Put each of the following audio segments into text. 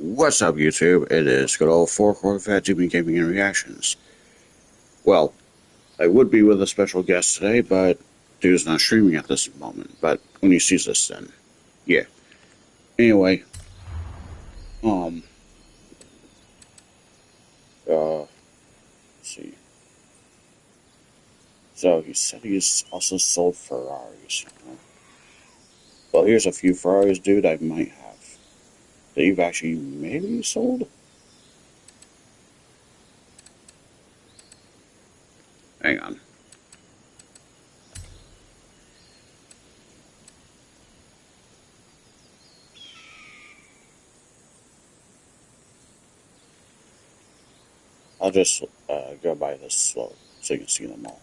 What's up, YouTube? It is good old 4 Corvette TV Gaming and Reactions. Well, I would be with a special guest today, but dude's not streaming at this moment. But when he sees this, then yeah. Anyway, um, let's see. So he said he's also sold Ferraris. Well, here's a few Ferraris, dude. I might have that you've actually maybe sold. Hang on. I'll just go by this slow so you can see them all.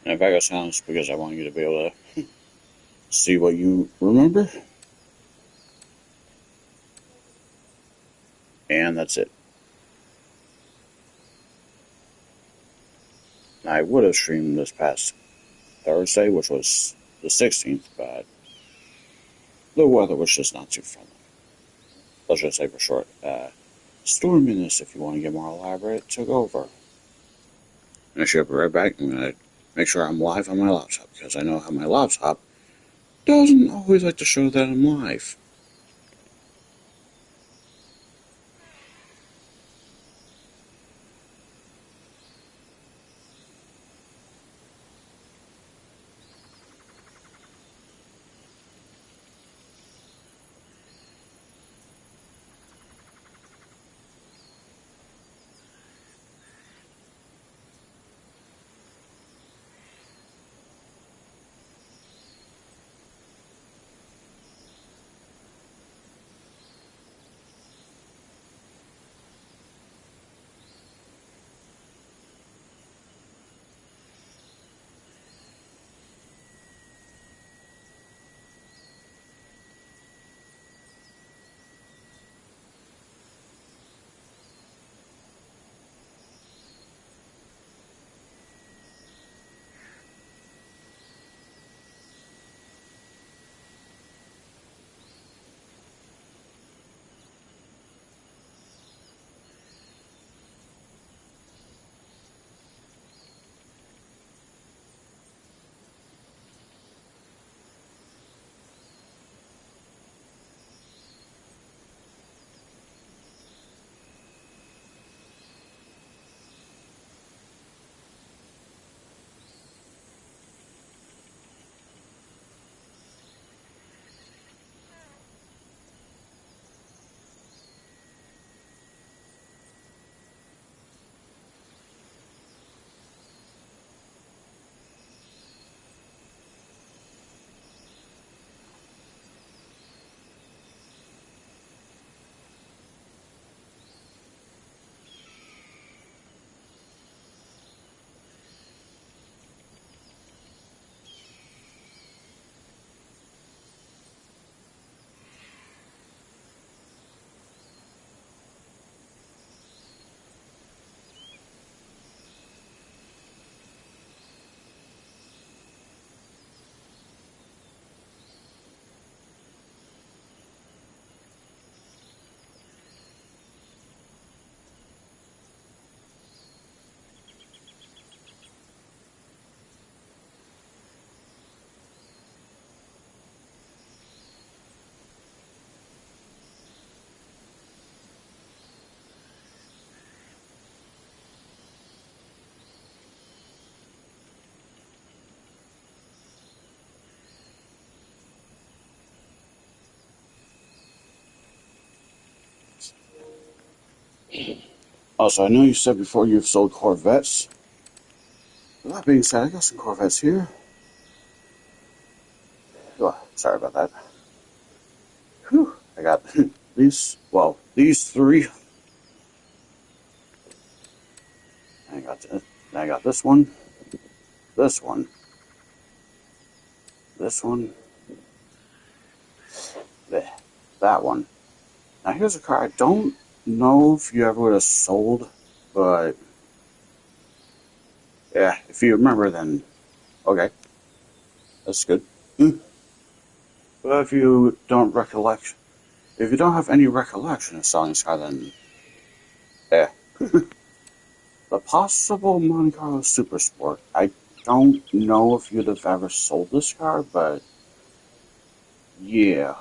And if I go silent, it's because I want you to be able to see what you remember. And that's it. I would have streamed this past Thursday, which was the 16th, but the weather was just not too friendly. Let's just say for short. Storm Menace, if you want to get more elaborate, took over. And I should be right back. I'm going to make sure I'm live on my laptop, because I know how my laptop doesn't always like to show that I'm live. Also, I know you said before you've sold Corvettes. With that being said, I got some Corvettes here. Oh, sorry about that. got these, well, these three. I got this one, this one, this one, that one. Now here's a car I don't know if you ever would have sold, but yeah, if you remember, then okay, that's good. But if you don't recollect, if you don't have any recollection of selling this car, then yeah. The possible Monte Carlo Super Sport. I don't know if you'd have ever sold this car, but yeah.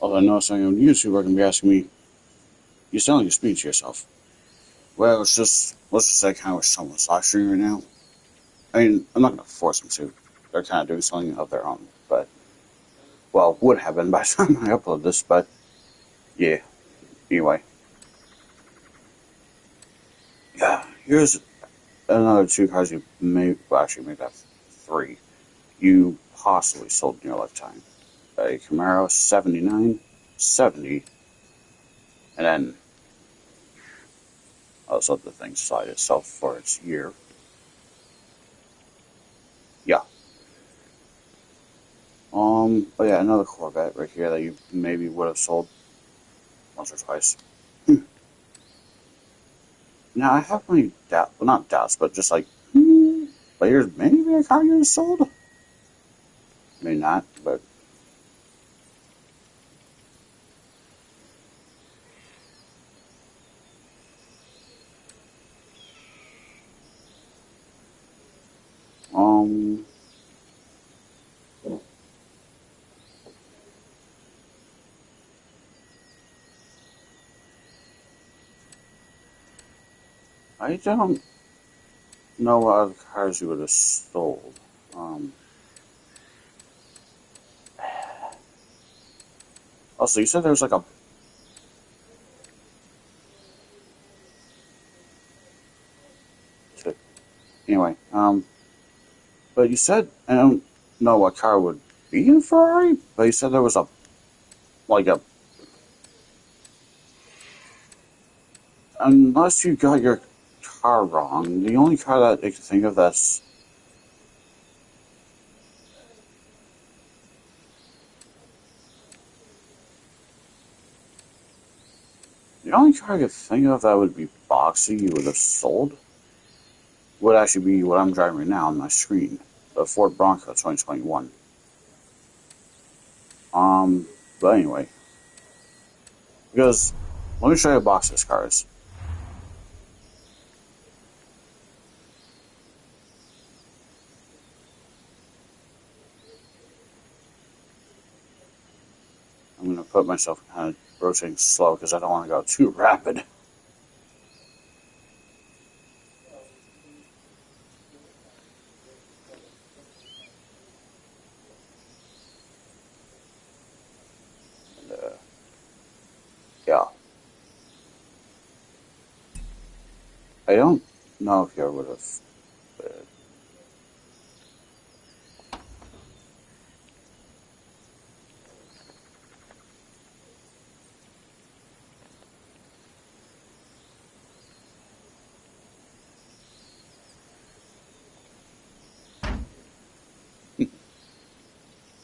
Although I know some on YouTube are going to be asking me, you sound like you're speaking to yourself. Well, let's just say kind of someone's live streaming right now. I mean, I'm not going to force them to. They're kind of doing something of their own, but, well, would have been by the time I upload this, but yeah. Anyway. Yeah, here's another two cars you may, well, actually, maybe have three, you possibly sold in your lifetime. A Camaro 79, 70, and then also the thing slide itself for its year. Yeah. But yeah, another Corvette right here that you maybe would have sold once or twice. Now I have many doubts, well, not doubts, but just like, but here's maybe a car you sold. Maybe not, but um, I don't know what other cars you would have sold. Also, you said there was like a. Anyway, but you said I don't know what car would be in Ferrari, but you said there was a like a. Unless you got your car wrong, the only car that I can think of that's the only car I could think of that would be boxy you would have sold would actually be what I'm driving right now on my screen, the Ford Bronco 2021. But anyway, because let me show you a box of these cars. I'm going to put myself kind of rotating slow because I don't want to go too rapid. And, yeah, I don't know if you ever would have.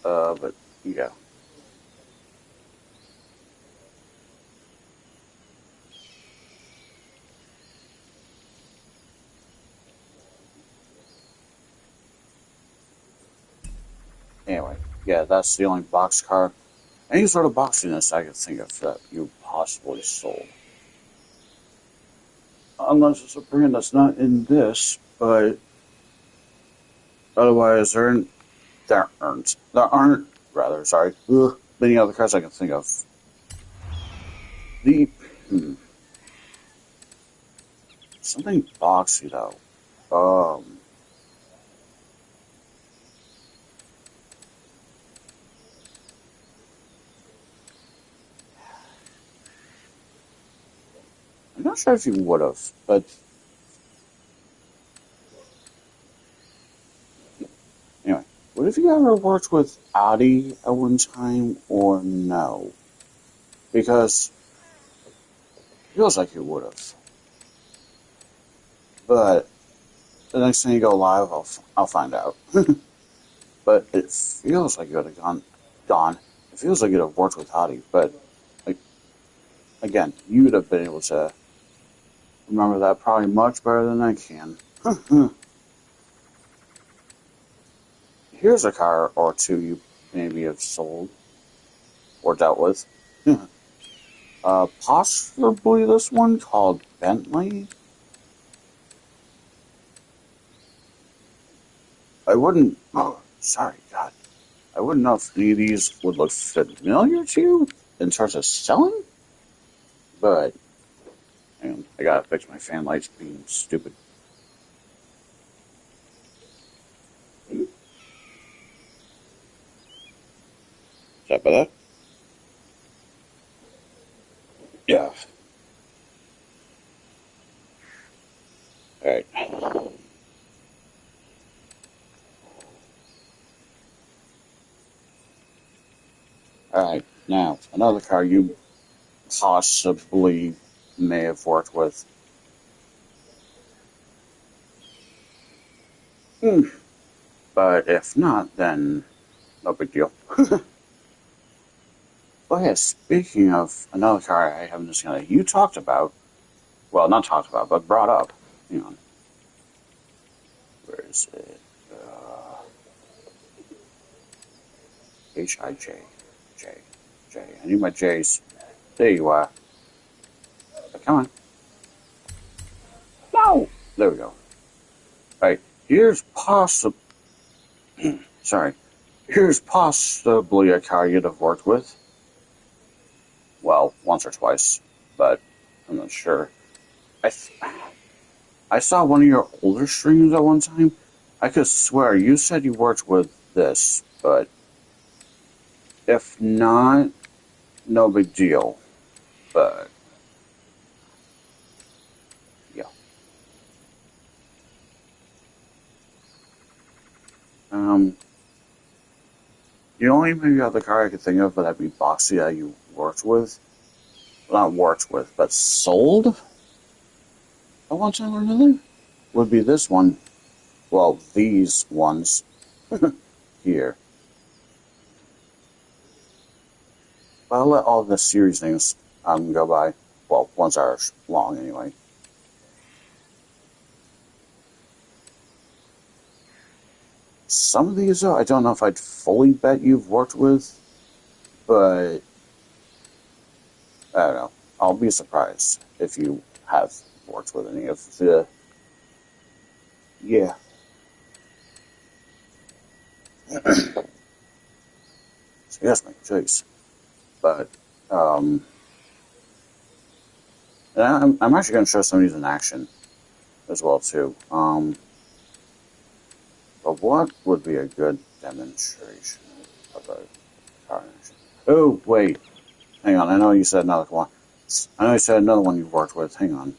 But yeah. Anyway, yeah, that's the only box car. Any sort of boxiness I could think of that you possibly sold. Unless it's a brand that's not in this, but otherwise there aren't rather, sorry, many other cars I can think of. The, something boxy though. I'm not sure if you would have, but have you ever worked with Adi at one time or no? Because it feels like you would have. But the next time you go live, I'll find out. But it feels like you would have gone. It feels like you'd have worked with Adi, but like again, you would have been able to remember that probably much better than I can. Here's a car or two you maybe have sold or dealt with. Possibly this one called Bentley. I wouldn't. Oh, sorry, God. I wouldn't know if any of these would look familiar to you in terms of selling, but hang on, I gotta fix my fan lights being stupid. Is that better? Yeah. Alright. Alright, now, another car you possibly may have worked with. But if not, then no big deal. Oh yeah, speaking of another car I haven't discussed, you talked about, well, not talked about, but brought up. Hang on. Where is it? H-I-J. J. J. I need my J's. There you are. Come on. No! There we go. Right. Here's possible. Sorry. Here's possibly a car you'd have worked with. Well, once or twice, but I'm not sure. I saw one of your older streams at one time. I could swear you said you worked with this, but if not, no big deal. But yeah. Um, the only maybe other car I could think of, but that'd be Boxy that you worked with. Well, not worked with, but sold at one time or another. Would be this one. Well, these ones here. But I'll let all the series things go by. Well, ones are long anyway. Some of these, though, I don't know if I'd fully bet you've worked with, but I don't know. I'll be surprised if you have worked with any of the. Yeah. So yes, my choice. But, and I'm actually going to show some of these in action as well, too. But what would be a good demonstration of a car in action? Oh, wait. Hang on. I know you said another one. I know you said another one you've worked with. Hang on.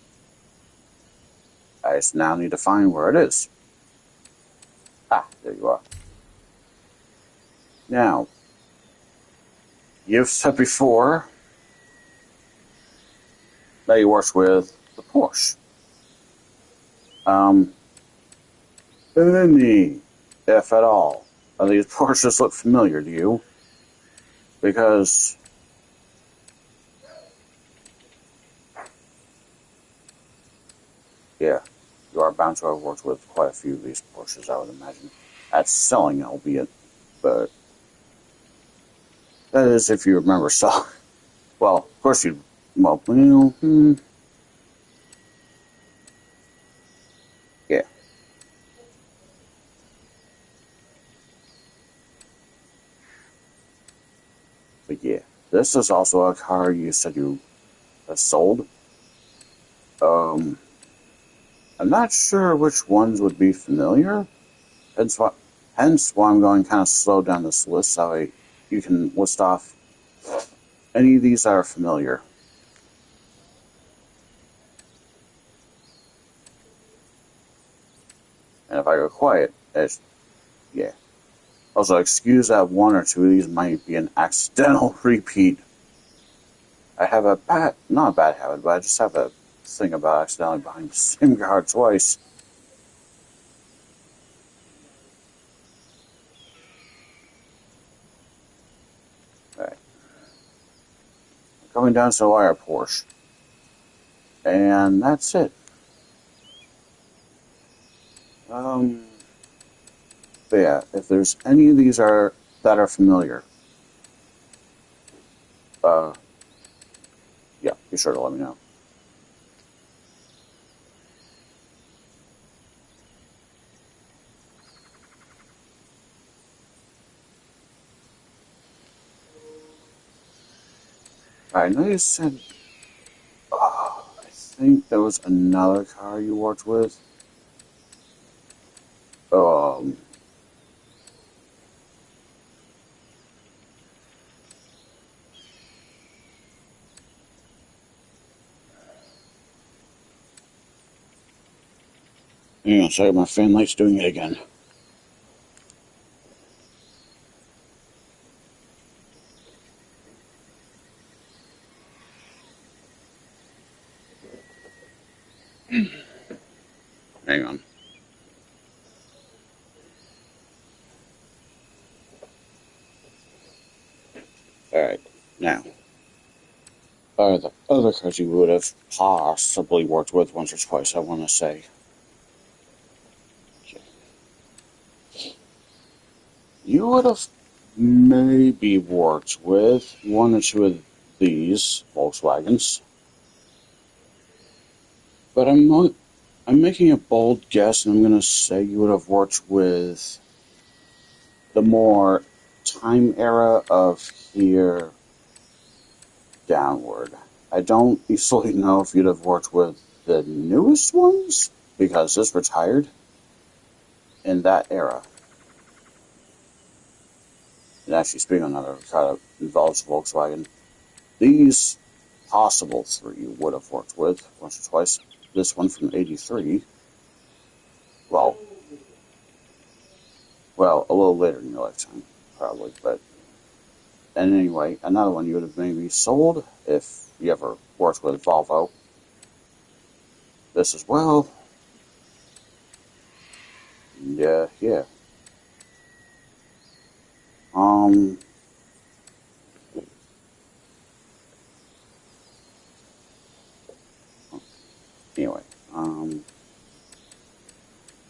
I just now need to find where it is. Ah, there you are. Now, you've said before that you worked with the Porsche. Any, if at all, of these Porsches look familiar to you? Because, yeah, you are bound to have worked with quite a few of these Porsches, I would imagine. At selling, albeit, but that is if you remember selling. Well, of course you. Well, yeah. But yeah, this is also a car you said you sold. Um, I'm not sure which ones would be familiar. Hence why I'm going to kind of slow down this list so you can list off any of these that are familiar. And if I go quiet, yeah. Also, excuse that one or two of these might be an accidental repeat. I have a bad, not a bad habit, but I just have a thing about accidentally buying the same card twice. Alright. Coming down to the wire Porsche. And that's it. But yeah, if there's any of these that are familiar, yeah, be sure to let me know. I know you said, I think there was another car you worked with. Um, yeah, sorry, my fan light's doing it again. Hang on. Alright, now. The other cars you would have possibly worked with once or twice, I want to say. Okay. You would have maybe worked with one or two of these Volkswagens, but I'm making a bold guess, and I'm going to say you would have worked with the more time era of here downward. I don't easily know if you'd have worked with the newest ones, because this retired in that era. And actually, speaking of another car that involves Volkswagen, these possible three you would have worked with once or twice. This one from '83, well, a little later in your lifetime, probably. But and anyway, another one you would have maybe sold if you ever worked with Volvo. This as well. Yeah. Um. Anyway.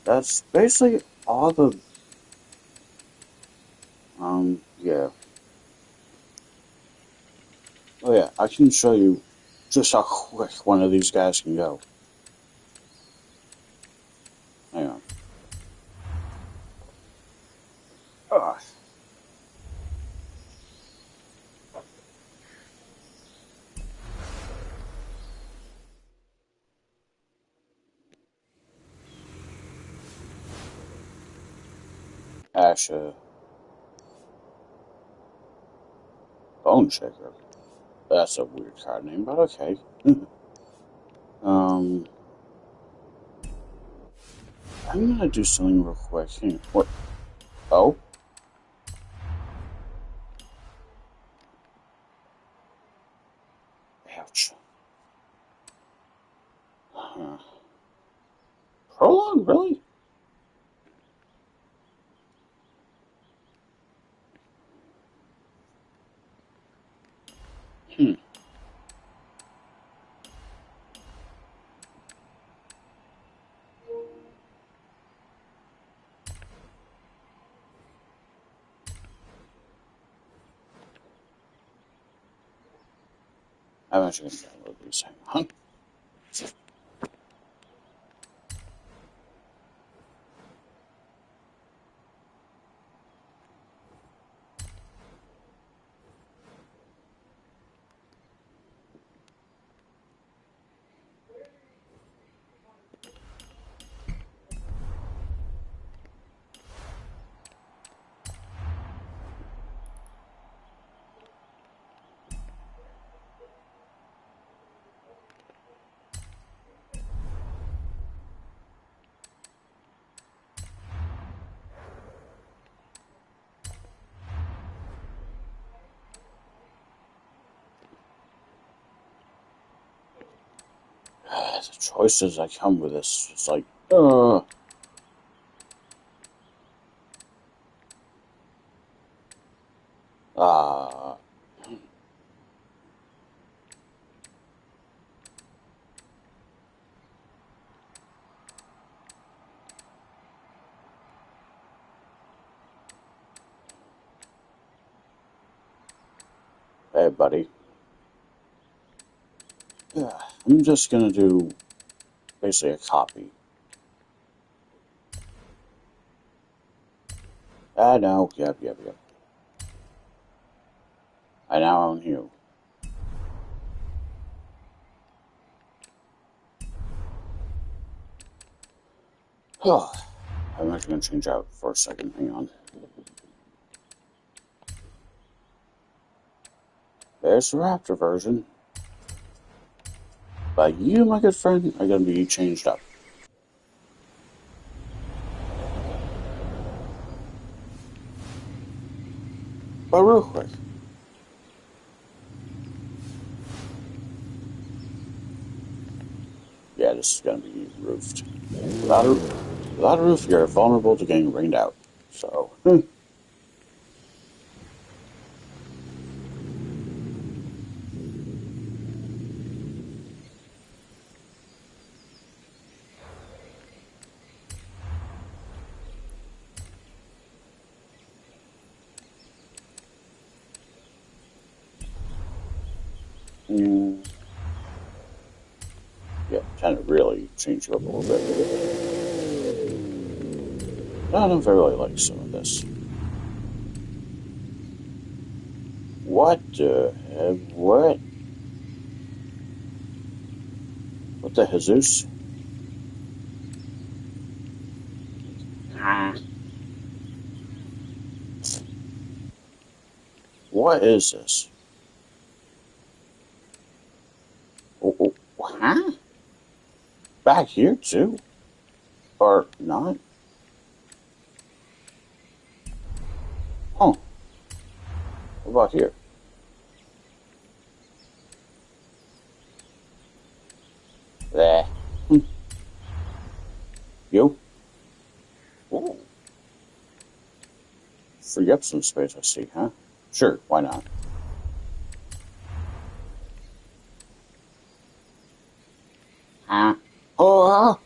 That's basically all the. Yeah. Oh yeah, I can show you just how quick one of these guys can go. Hang on. Ugh. Asha Bone Shaker. That's a weird card name, but okay. um, I'm gonna do something real quick. Hang on. What? Oh? Ouch. Huh. Prologue? Really? Hmm. I'm actually gonna download these. Hang on. The choices that come with this, it's like, uh, uh, hey, buddy. I'm just gonna do basically a copy. I know, yep. I now own you. I'm actually gonna change out for a second. Hang on. There's the Raptor version. But you, my good friend, are gonna be changed up. But real quick. Yeah, this is gonna be roofed. Without a roof, you're vulnerable to getting rained out. So, mm, yeah, kind of really change you up a little bit. I don't really like some of this. What the heck? What? What the Jesus? What is this? Huh? Back here too? Or not? Huh? What about here? There. You? Ooh. Free up some space, I see, huh? Sure, why not? Huh? Oh!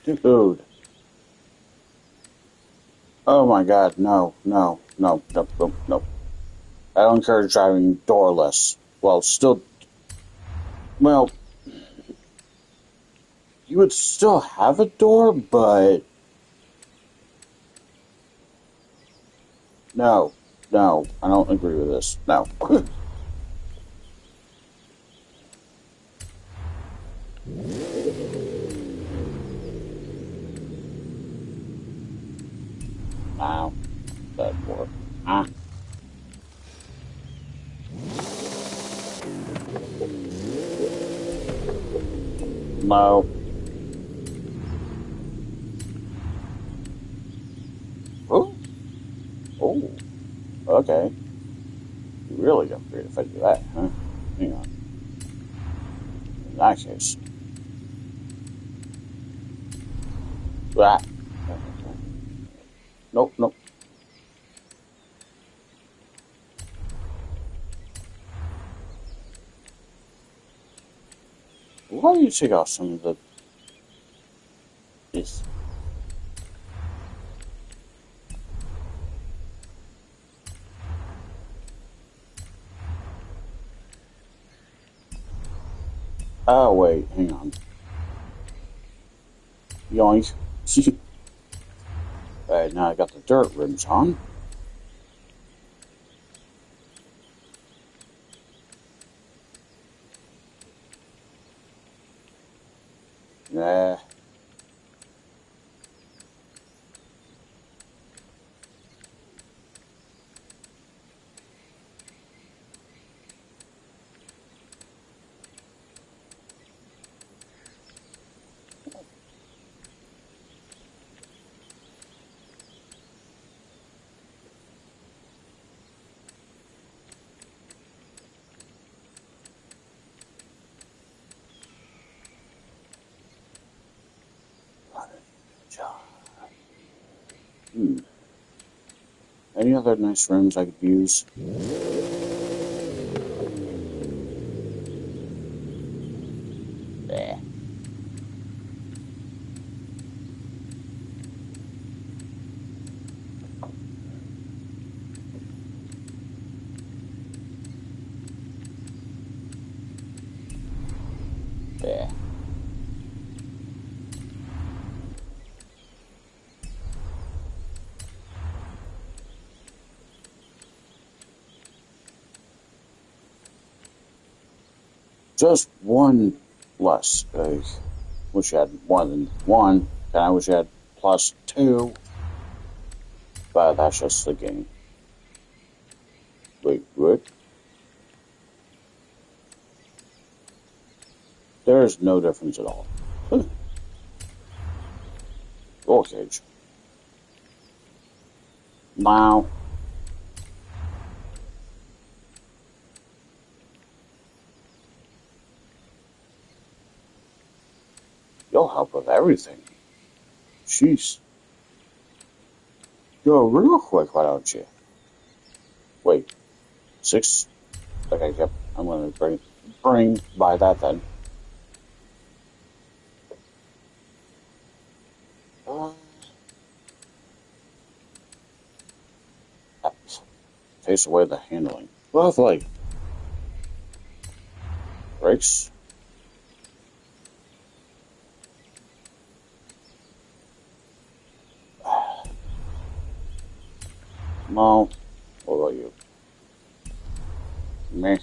Dude. Oh my god, no. I don't encourage driving doorless. Well, still, well, you would still have a door, but no, I don't agree with this. No. No, that work. Ah, no. Oh, oh, okay. You really upgrade if I do that, huh? Hang on. In that case, that. Nope. Why don't you take off some of the this? Oh wait, hang on. Yoink. Alright, now I got the dirt rims on. Nah. Any other nice rooms I could use? Yeah. Yeah. Just one less. Wish you had more than one. And I wish you had +2. But that's just the game. Wait, what? There's no difference at all. Roll cage. Now. You'll help with everything. Jeez. Go real quick, why don't you? Wait. 6? Okay, yep. I'm gonna bring by that then. Uh, takes away the handling. Lovely. Brakes. No. What about you? Meh.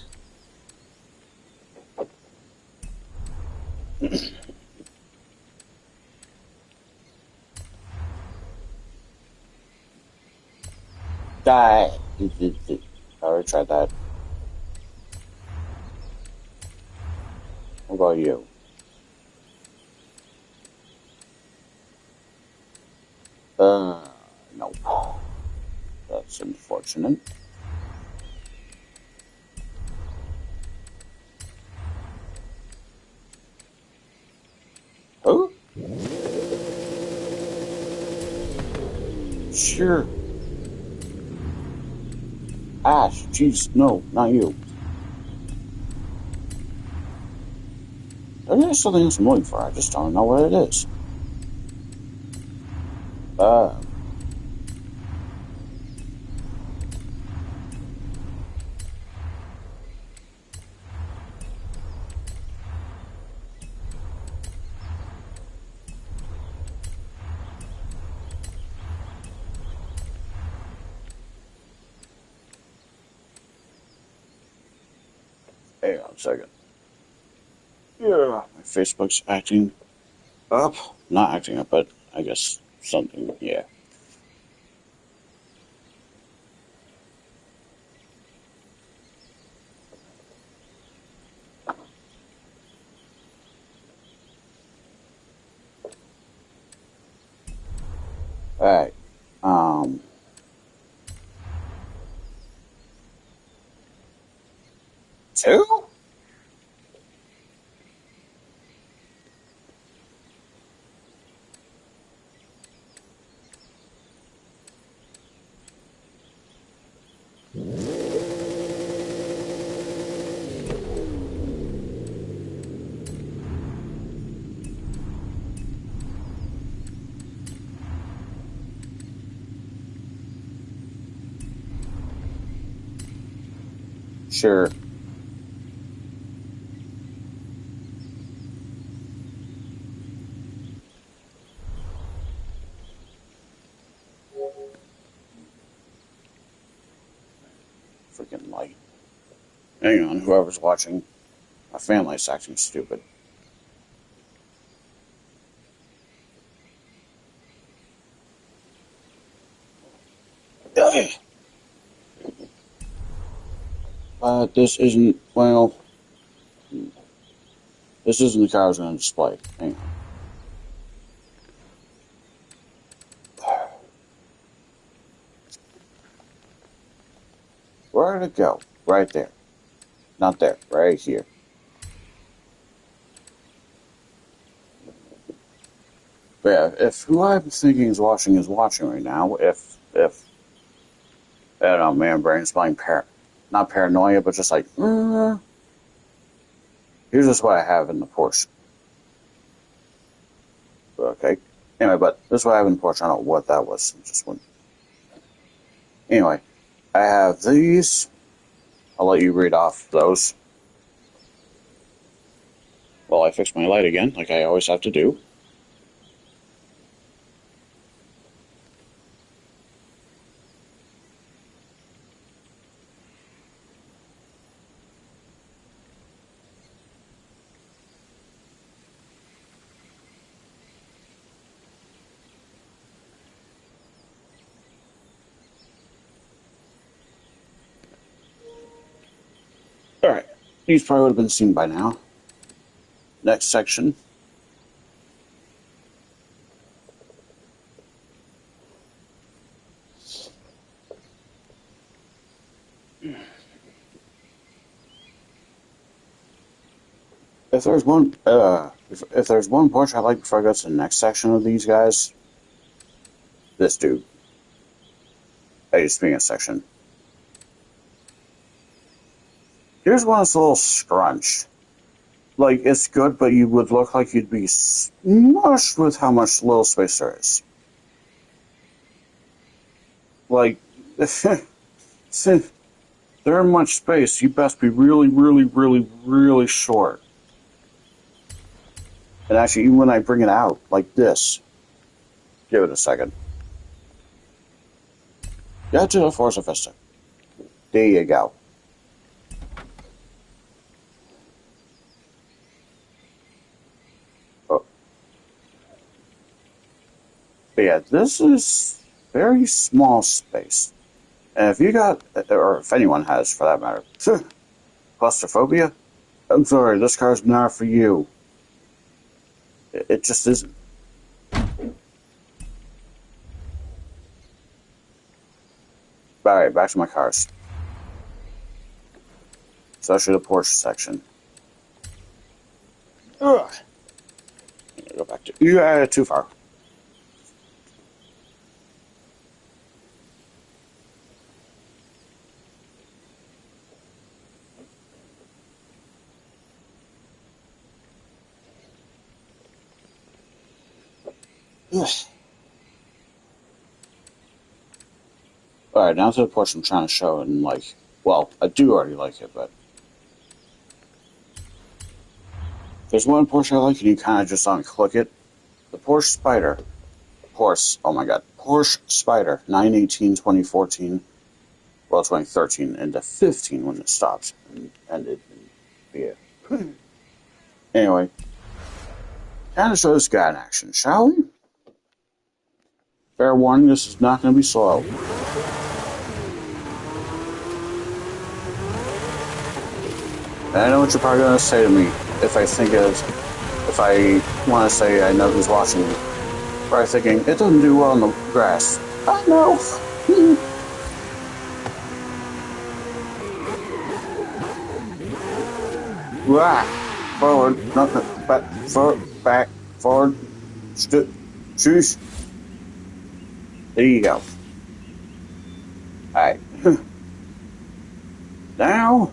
Die. I already tried that. What about you? No. That's unfortunate. Huh? Sure. Ash, jeez, no, not you. There's something else I'm looking for. I just don't know what it is. Hang on a second. Yeah, my Facebook's acting up. Not acting up, but I guess something, yeah. Alright. Um. 2? Sure. Freaking light. Hang on, whoever's watching. My family's acting stupid. This isn't, well, this isn't the car I was going to display. Hang on. Where did it go? Right there. Not there. Right here. But yeah, if who I'm thinking is watching right now, if I don't know, man, brain's playing not paranoia, but just like, here's just what I have in the Porsche. Okay. Anyway, but this is what I have in the Porsche. I don't know what that was. Just one. Anyway, I have these. I'll let you read off those. Well, I fixed my light again, like I always have to do. Alright, these probably would have been seen by now. Next section. If there's one, if there's one Porsche I like before I go to the next section of these guys, this dude. I just being a section. Here's one that's a little scrunched. Like, it's good, but you would look like you'd be smushed with how much little space there is. Like, since there ain't much space, you best be really, really, really, really short. And actually, even when I bring it out, like this, give it a second. Get to the Forza Vista. There you go. Oh. But yeah, this is very small space. And if you got, or if anyone has for that matter, claustrophobia, I'm sorry, this car's not for you. It just isn't. Alright, back to my cars. Especially the Porsche section. Ugh. Go back to you. Too far. Ugh. Alright, now to the Porsche I'm trying to show, and like, well, I do already like it, but there's one Porsche I like, and you kind of just unclick it. The Porsche Spider. Oh my god. Porsche Spider, 9/18/2014. Well, 2013 into 15 when it stopped and ended. Yeah. Anyway, kind of show this guy in action, shall we? Fair warning, this is not going to be slow. And I know what you're probably going to say to me if I want to say I know who's watching me. Probably thinking, it doesn't do well in the grass. I know. Forward, nothing, back, forward, choose. There you go. Alright. Now,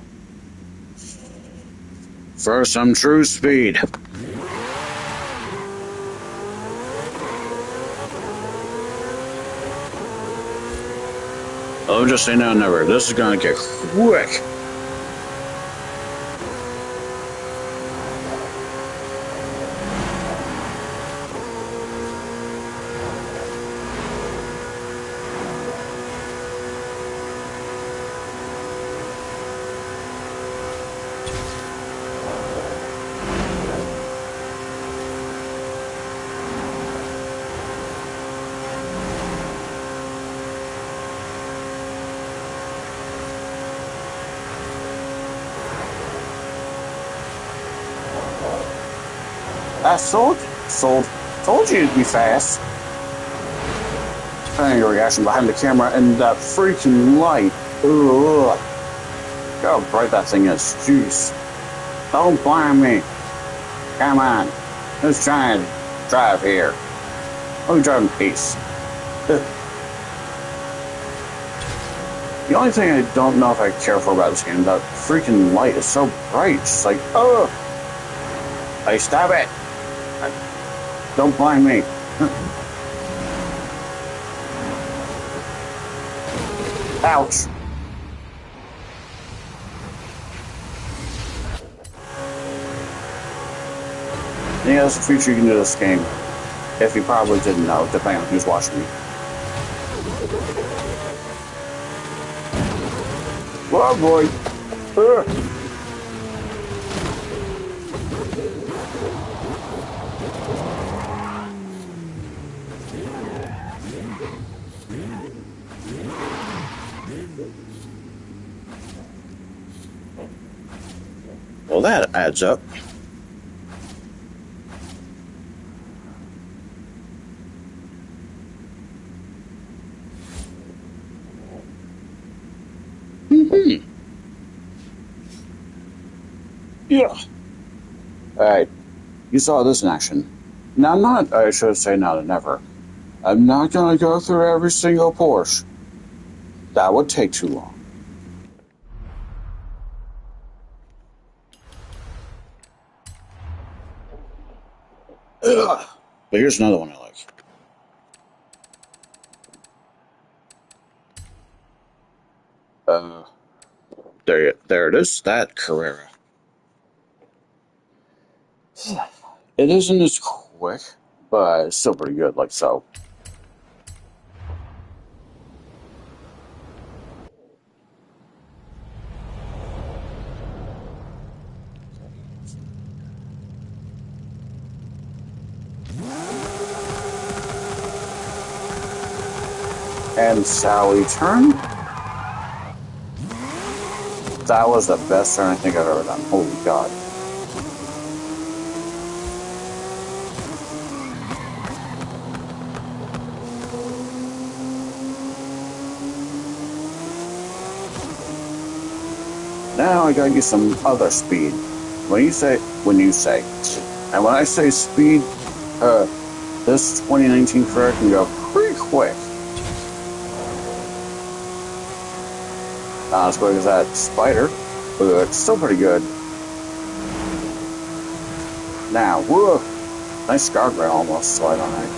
for some true speed. I'll just say now never. This is gonna get quick. I told you it'd be fast. Depending on your reaction behind the camera and that freaking light. Ugh. Look how bright that thing is. Jeez. Don't blind me. Come on. Let's try and drive here. Let me drive in peace. The only thing I don't know if I care for about this game, that freaking light is so bright. It's like, oh, hey, stop it! Don't blind me. Ouch. Yeah, there's a feature you can do in this game. If you probably didn't know, depending on who's watching me. Oh boy. Well, that adds up. Yeah. Alright. You saw this in action. Now, I should say now to never. I'm not gonna go through every single Porsche. That would take too long. Ugh. But here's another one I like. There it is. That Carrera. It isn't as quick, but it's still pretty good, like so. And Sally turn. That was the best turn I think I've ever done. Holy God. Now I gotta get some other speed. When you say, and when I say speed, this 2019 Carrera can go pretty quick. Not as quick as that Spider, but it's still pretty good. Now, whoa, nice guardrail almost slide on it.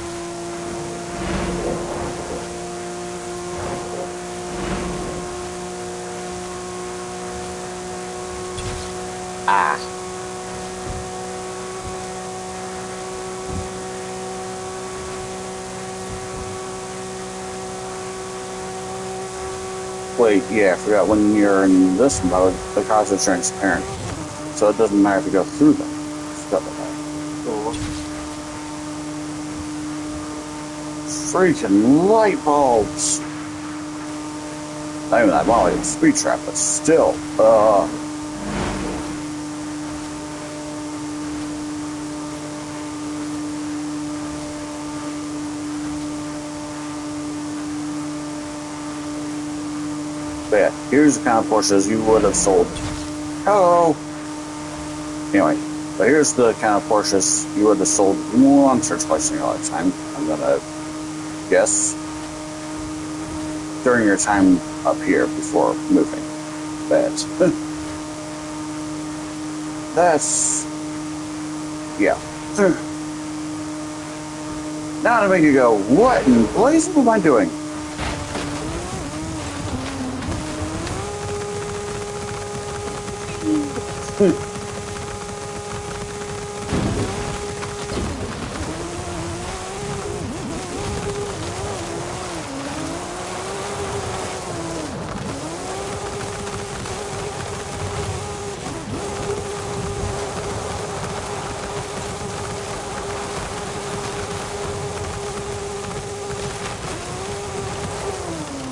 Ah. Wait, yeah, I forgot. When you're in this mode, the cars are transparent. So it doesn't matter if you go through them. Forgot about that. Freaking light bulbs! Not even that well, it's a speed trap, but still. But yeah, here's the kind of Porsches you would have sold. Hello! Anyway, but here's the kind of Porsches you would have sold once or twice in your lifetime. I'm gonna guess. During your time up here before moving. But that's, yeah. Now to make you go, what in blazes am I doing?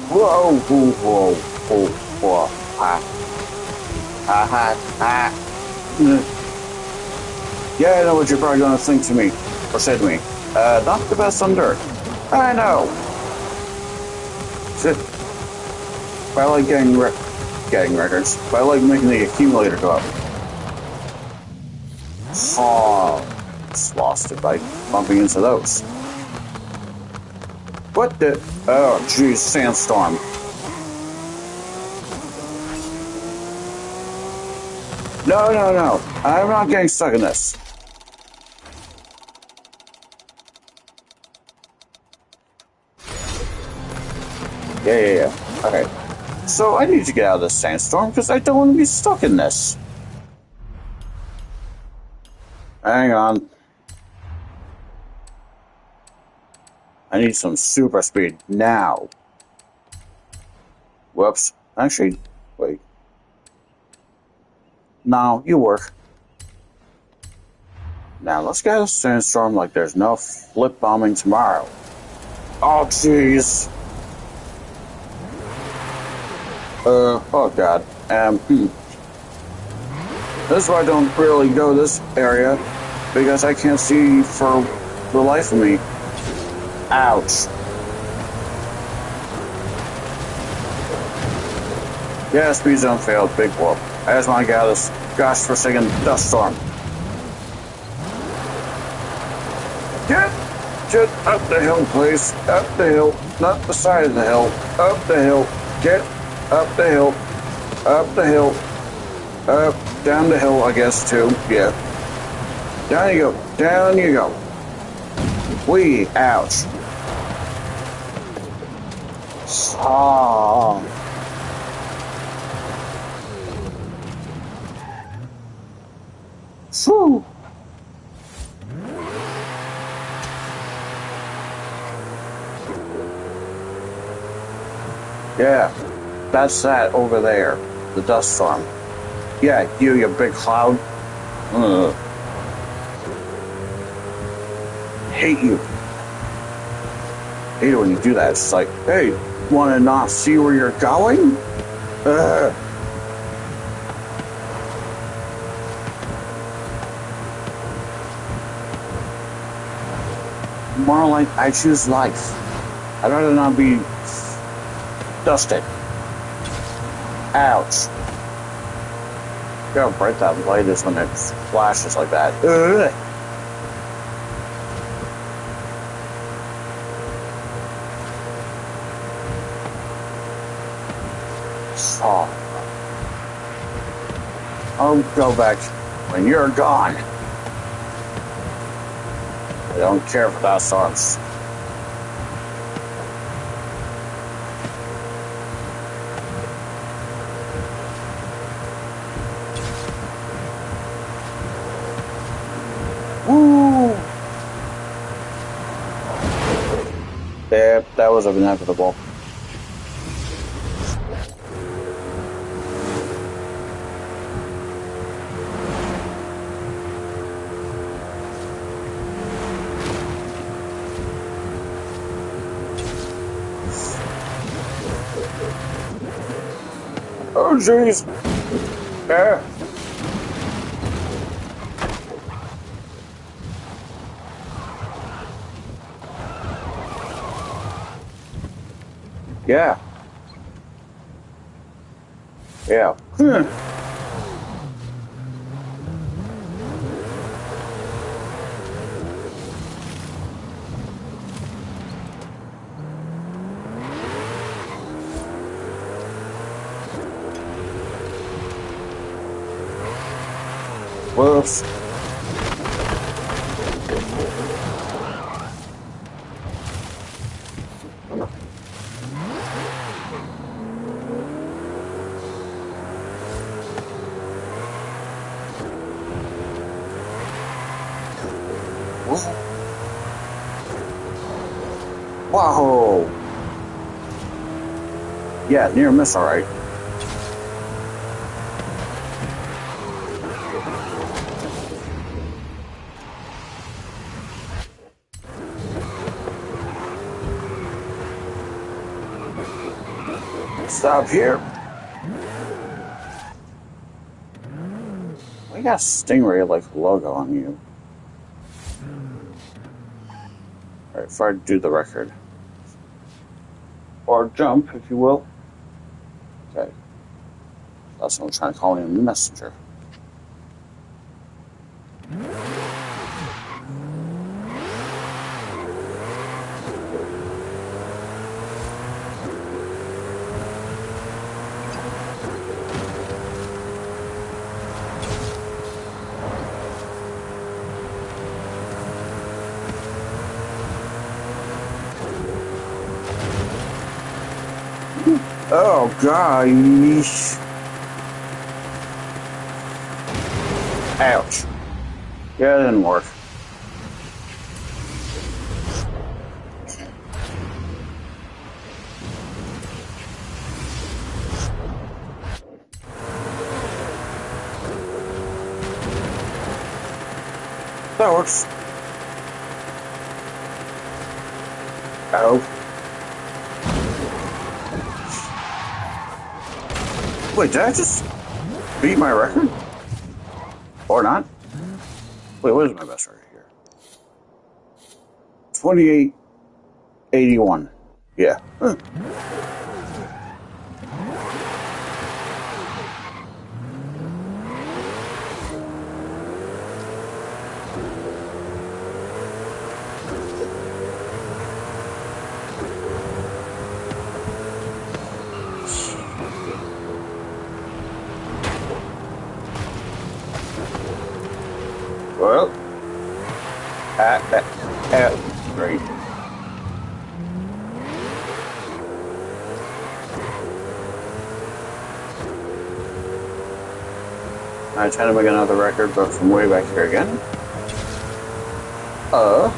Whoa, whoa, whoa, whoa, whoa, Yeah, I know what you're probably going to think to me, or say to me. Not the best on dirt. I know. Shit. But I like getting records. But I like making the accumulator go up. Oh, just lost it by bumping into those. What the? Oh, jeez, sandstorm. No, no, no. I'm not getting stuck in this. Yeah. Okay. So I need to get out of this sandstorm because I don't want to be stuck in this. Hang on. I need some super speed now. Whoops. Actually, wait. No, you work. Now let's get out of sandstorm like there's no flip bombing tomorrow. Oh, jeez. Oh god. This is why I don't really go this area, because I can't see for the life of me. Ouch. Yeah, speed zone failed. Big whoop. I just want to get out of this gosh forsaken dust storm. Get up the hill, please. Up the hill. Not the side of the hill. Up the hill. Get up the hill. Up the hill. Up. Down the hill, I guess, too. Yeah. Down you go. Down you go. Whee. Ouch. Ah. Whew. Yeah, that's that over there. The dust storm. Yeah, you big cloud. Ugh. Hate you. Hate it when you do that. It's like, hey, want to not see where you're going? Ugh. More like I choose life. I'd rather not be dusted. Ouch. Look how bright that light is when it flashes like that. Ugh. Oh. I'll go back when you're gone. I don't care for that storms. Woo! Yeah, that was inevitable. Oh, jeez. Yeah. Yeah. Yeah. Whoops. Whoa! Yeah, near miss, alright. Stop here. We got Stingray like logo on you. Alright, before I do the record. Or jump, if you will. Okay. That's what I'm trying to call him, the messenger. Oh, gosh. Ouch. Yeah, it didn't work. That works. Oh. Wait, did I just beat my record? Or not? Wait, what is my best record here? 2881. Yeah. Huh. Well, great. I try to make another record, but from way back here again. I'm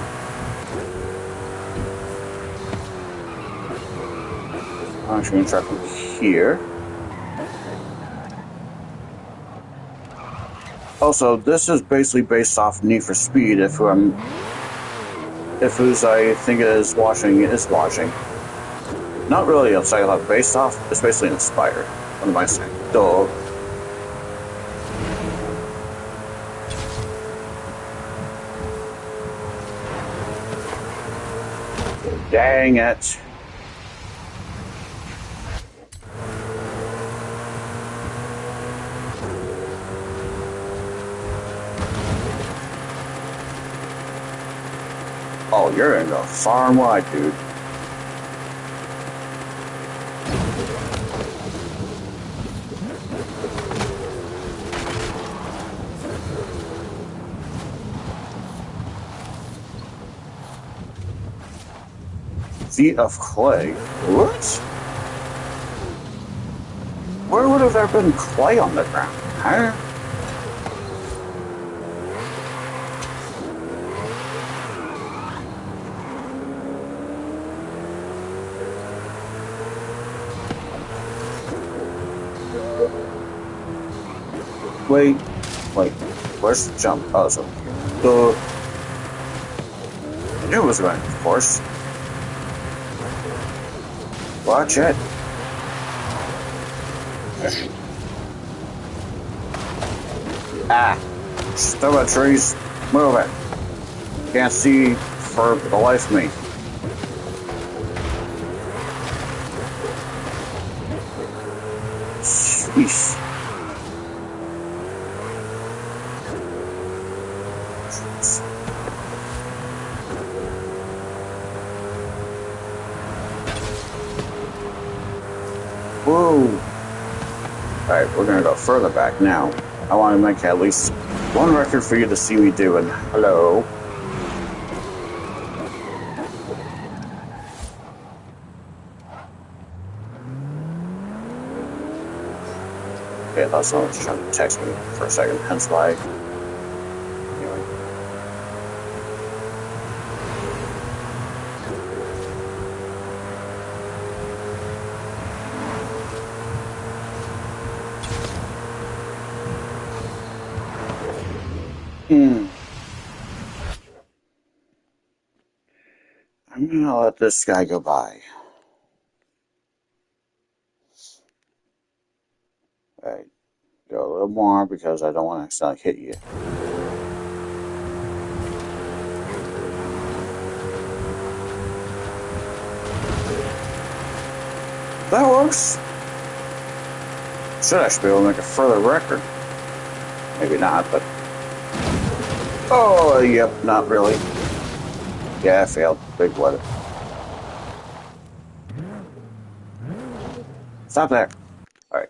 actually gonna try from here. Also, this is basically based off Need for Speed. If who's I think is watching. Not really. I'll say based off. It's basically inspired. What am I saying? Duh. Dang it. Oh, you're gonna go far and wide, dude. Feet of clay? What? Where would have there been clay on the ground? Huh? Wait, where's the jump? Oh, so I knew it was going, of course. Watch it. Ah, still got trees. Move it. Can't see for the life of me. Sheesh. Whoa. Alright, we're gonna go further back now. I want to make at least one record for you to see me doing. Hello. Okay, I thought someone was trying to text me for a second, hence why. Anyway. I'm gonna let this guy go by. Alright, go a little more because I don't want to accidentally hit you. That works. Should actually be able to make a further record. Maybe not, but... Oh, yep, not really. Yeah, I failed. Big what? Stop there. Alright.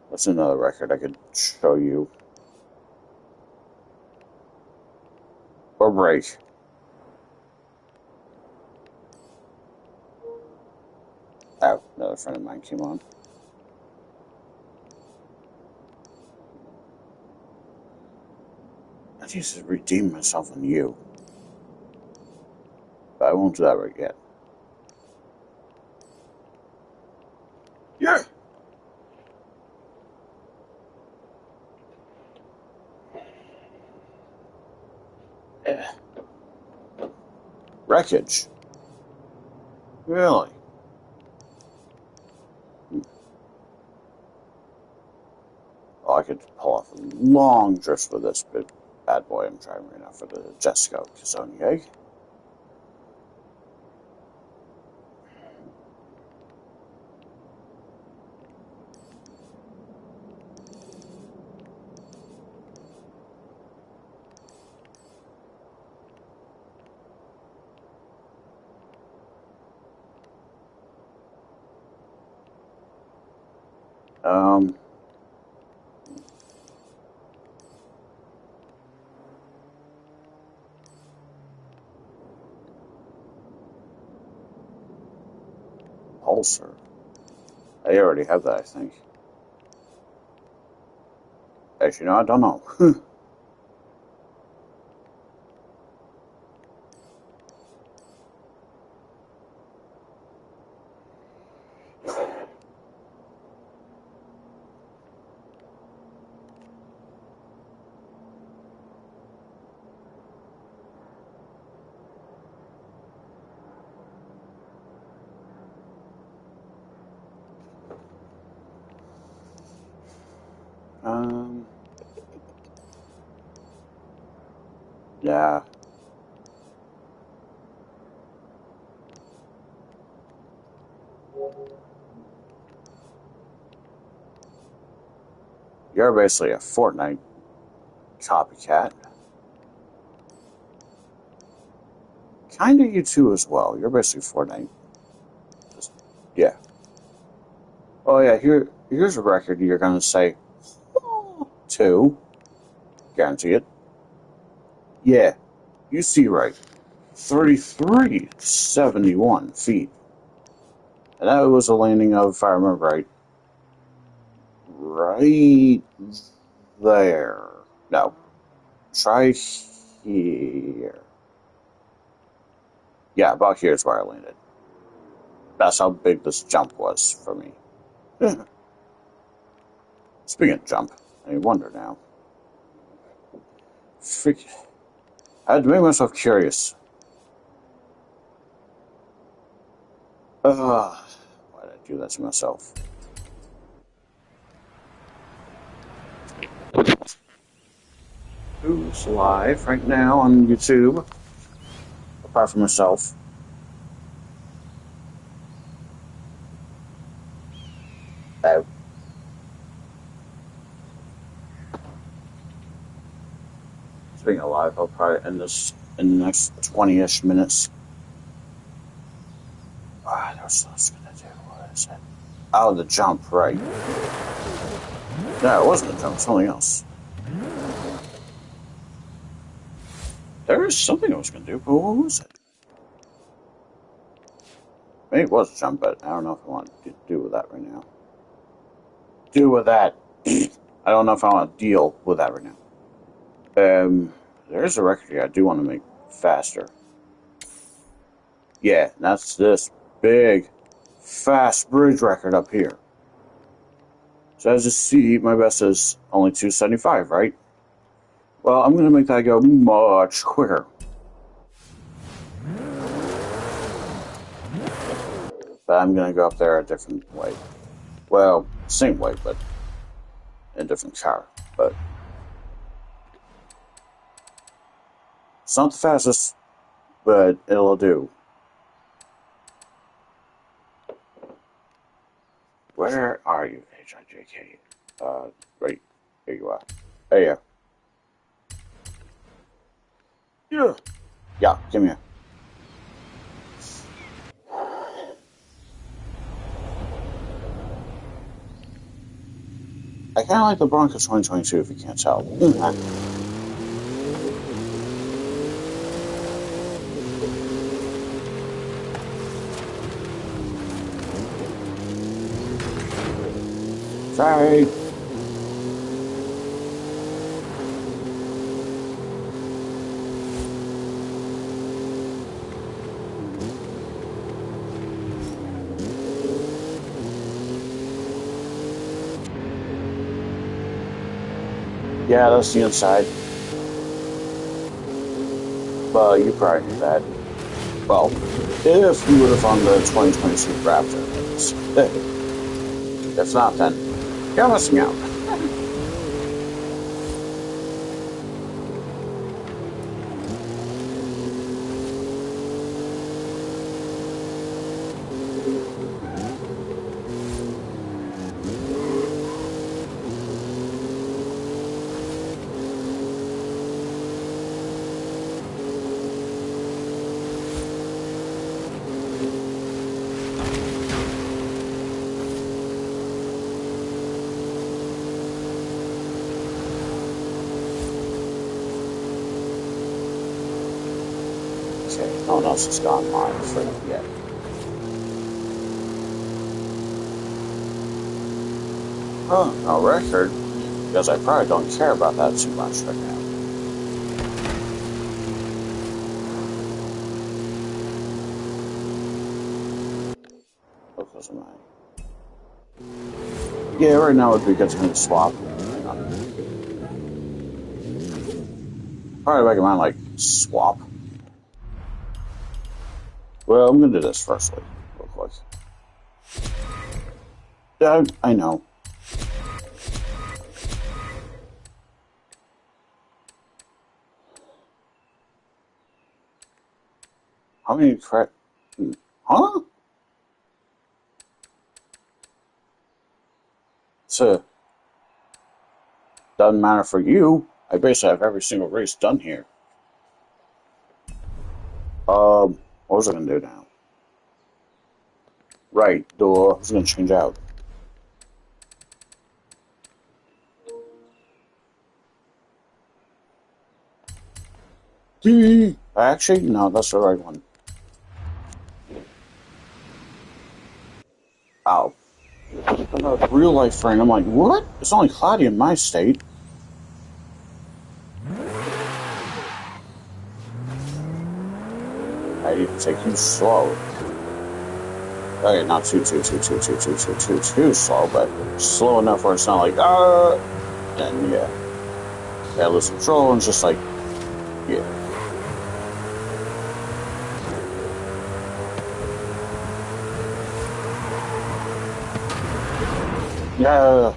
What's another record I could show you? Or break. Oh, another another friend of mine came on. I need to redeem myself on you. But I won't do that right yet. Yeah! Wreckage. Really? Oh, I could pull off a long drift with this bad boy I'm driving right now for the Jessica Kazoni egg. Pulsar. I already have that, I think. Actually, no, I don't know. Yeah. You're basically a Fortnite copycat. Kinda you too as well. You're basically Fortnite. Just, yeah. Oh yeah, here's a record you're gonna say, oh, 2. Guarantee it. Yeah. You see right. 3371 feet. And that was a landing of, if I remember right there. No. Try here. Yeah, about here is where I landed. That's how big this jump was for me. Speaking of jump, I wonder now. Freak. I had to make myself curious. Why did I do that to myself? Who's live right now on YouTube? Apart from myself. Oh. Speaking of live, I'll probably end this in the next 20-ish minutes. That was what I was gonna do. What is it? Oh, the jump, right. No, it wasn't a jump, something else. There was something I was gonna do, but what was it? Maybe it was a jump, but I don't know if I want to do with that right now. Deal with that. I don't know if I want to deal with that right now. There's a record here I do want to make faster. Yeah, that's this big, fast bridge record up here. So as you see, my best is only 275, right? Well, I'm going to make that go much quicker. But I'm going to go up there a different way. Well, same way, but in a different car. But it's not the fastest, but it'll do. Where are you, HIJK? Right. Here you are. There you are. Yeah. Yeah, come here. I kind of like the Bronco 2022, if you can't tell. Sorry. Yeah, that's the inside. But you probably knew that. Well, if you would have found the 2022 Raptor, that is. If not, then you're missing out. Okay, no one else has gone live for it yet. Oh, no record? Because I probably don't care about that too much right now. What was mine? Yeah, right now would be good to swap. Hang on. Probably recommend like swap. Well, I'm gonna do this firstly, real quick. Yeah, I know. How many crap? Huh? So, doesn't matter for you. I basically have every single race done here. What was I gonna do now? Right, I was gonna change out. Actually, no, that's the right one. Ow. A real life friend. I'm like, what? It's only cloudy in my state. I need to take you slow. Okay, not too slow, but slow enough where it's not like, then yeah. Yeah, lose control and just like, yeah. Yeah.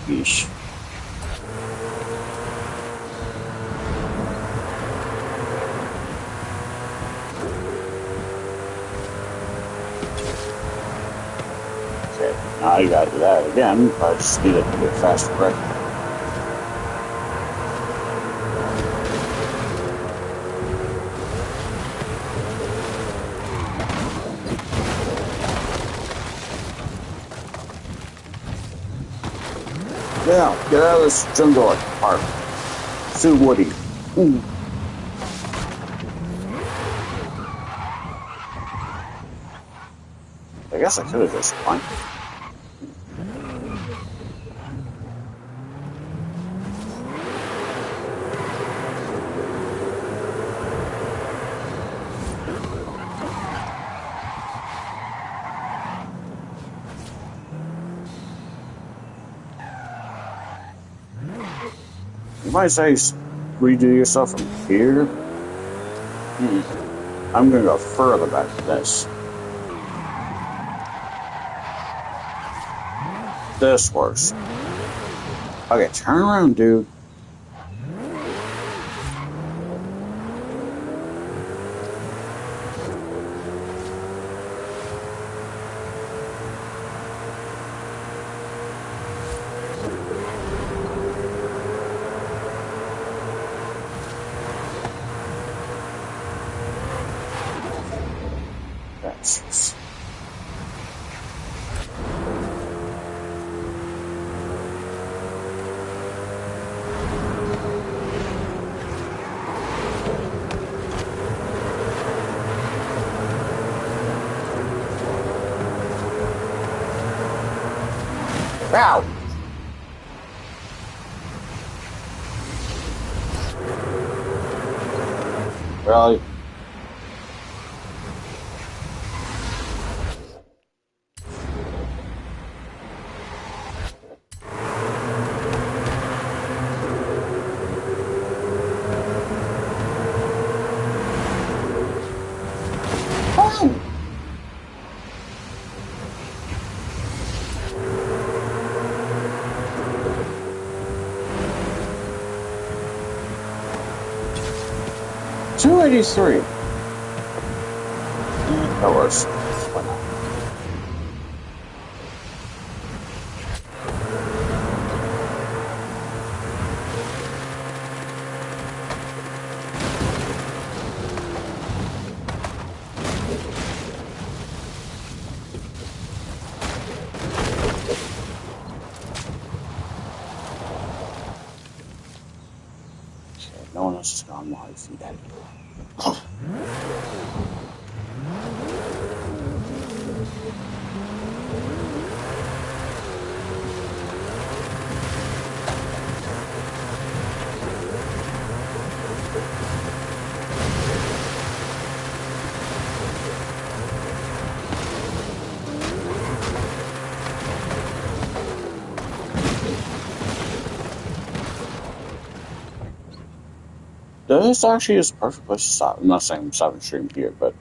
Yeesh. Okay, now I gotta do that again, but I just need it to get faster record. Yeah, get out of this jungle park. Too woody. I guess I could have just won. You might say redo yourself from here. I'm gonna go further back to this. This works. Okay, turn around, dude. Jeez. Ow! Really? Oh! $283. That works. Why not? Okay, no one else has gone live yet. This actually is a perfect place to stop. I'm not saying I'm stopping stream here, but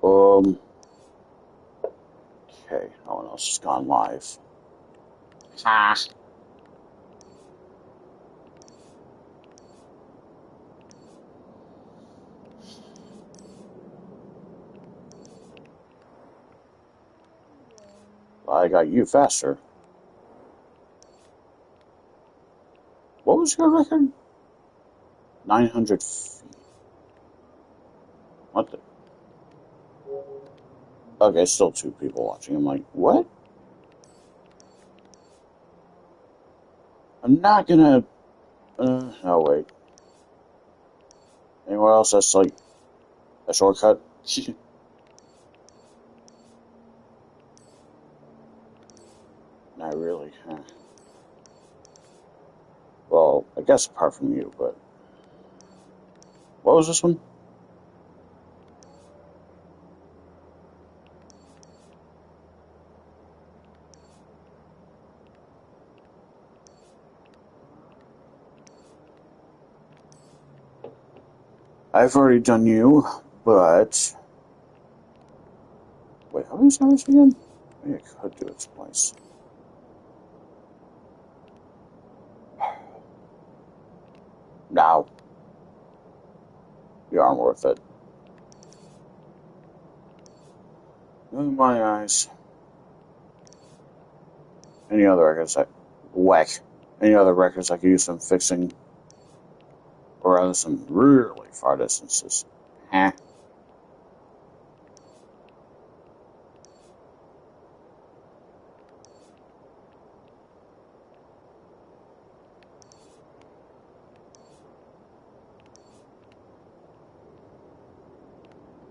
okay, no one else has gone live. Ha! I got you faster. What was your record? 900 feet. What the? Okay, still 2 people watching. I'm like, what? I'm not gonna. Oh, wait. Anywhere else that's like a shortcut? Not really, huh? Well, I guess apart from you, but. What was this one? I've already done you, but. Wait, how many stars again? Maybe I could do it twice. Now. You aren't worth it. In my eyes. Any other records I. Whack. Any other records I could use them fixing? Or rather, some really far distances. Huh?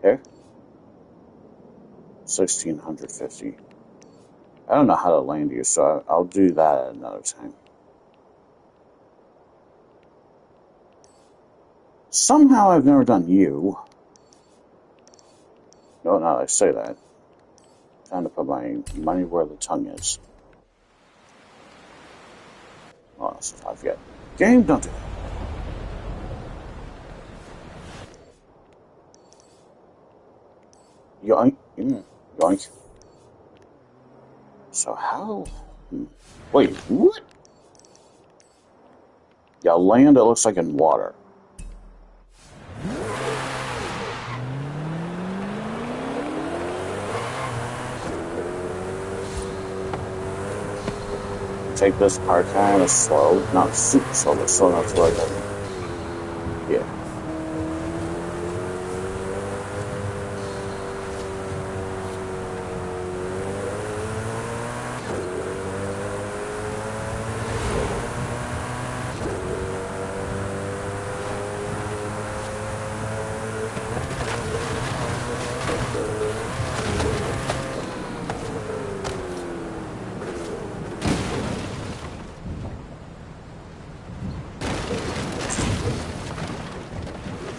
Okay. 1650. I don't know how to land you, so I'll do that at another time. Somehow I've never done you. No, now that I say that. Time to put my money where the tongue is. Oh, that's I forget. Game, don't do that. Yoink. Yoink. So how? Wait, what? Yeah, land, it looks like in water. Take this part kind of slow. Not super slow, but slow enough to like that. Yeah.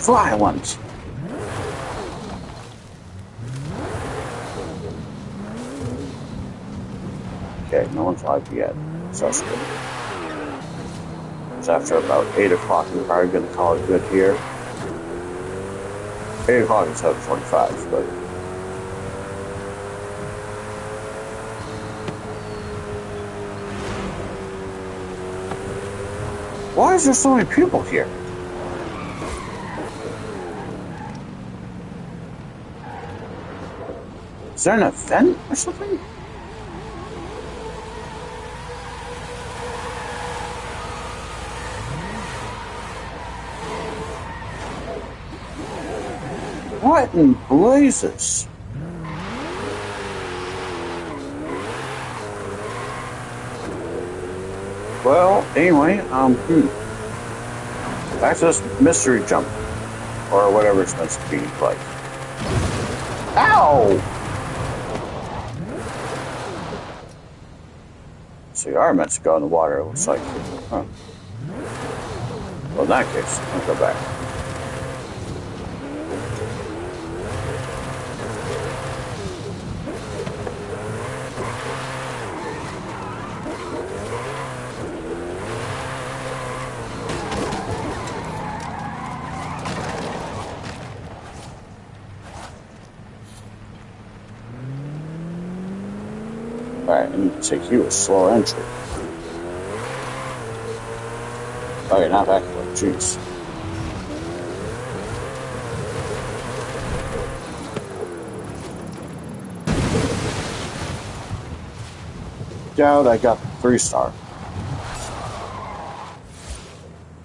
Violent. Okay, no one's alive yet, so that's good. Because after about 8 o'clock, I'm probably going to call it good here. 8 o'clock is 7:45, but... Why is there so many people here? Is there an event or something? What in blazes? Well, anyway, back to this mystery jump. Or whatever it's meant to be like. Ow! So you are meant to go in the water, it looks like. Huh. Well, in that case, I'll go back. Alright, I need to take you a slow entry. Oh, you're not back yet. Jeez. Doubt I got 3-star.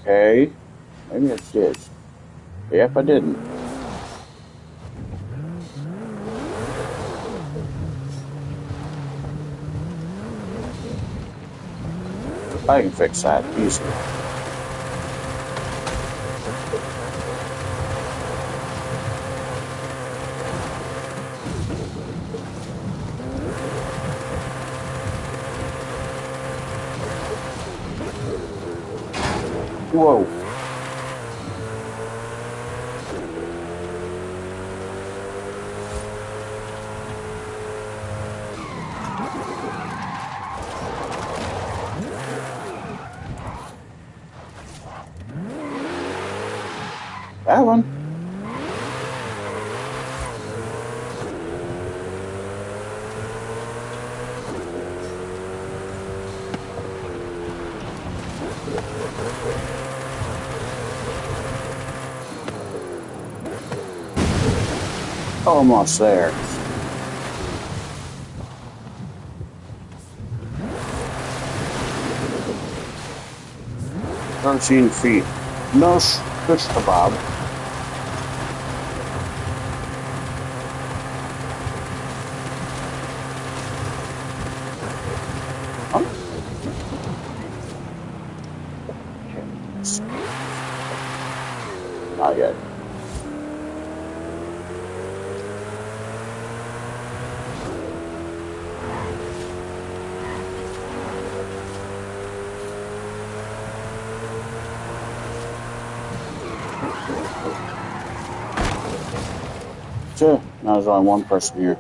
Okay. Maybe I did. Yep, I didn't. I can fix that easily. Whoa. That one. Almost there. $13. No fish kebab. Huh? Not yet. Sure. Now there's only one person here.